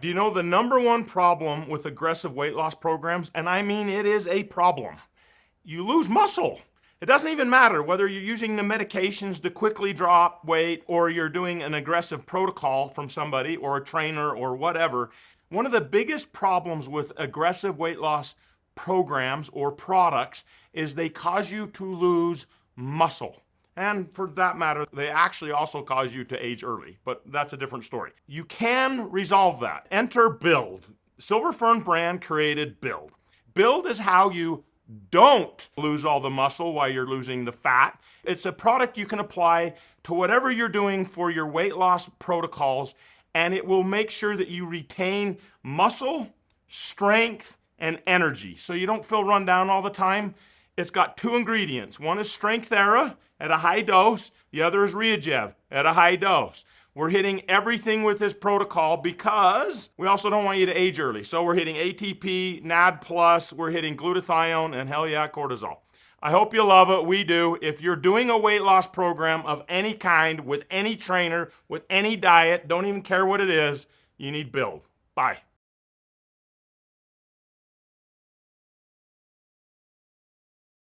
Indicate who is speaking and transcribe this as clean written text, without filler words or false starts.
Speaker 1: Do you know the #1 problem with aggressive weight loss programs? And I mean, it is a problem. You lose muscle. It doesn't even matter whether you're using the medications to quickly drop weight or you're doing an aggressive protocol from somebody or a trainer or whatever. One of the biggest problems with aggressive weight loss programs or products is they cause you to lose muscle. And for that matter, they actually also cause you to age early, but that's a different story. You can resolve that. Enter Build. Silver Fern brand created Build. Build is how you don't lose all the muscle while you're losing the fat. It's a product you can apply to whatever you're doing for your weight loss protocols, and it will make sure that you retain muscle, strength, and energy so you don't feel run down all the time. It's got 2 ingredients. One is Strength Era at a high dose. The other is Reagev at a high dose. We're hitting everything with this protocol because we also don't want you to age early. So we're hitting ATP, NAD+, we're hitting glutathione, and hell yeah, cortisol. I hope you love it. We do. If you're doing a weight loss program of any kind, with any trainer, with any diet, don't even care what it is, you need Build. Bye.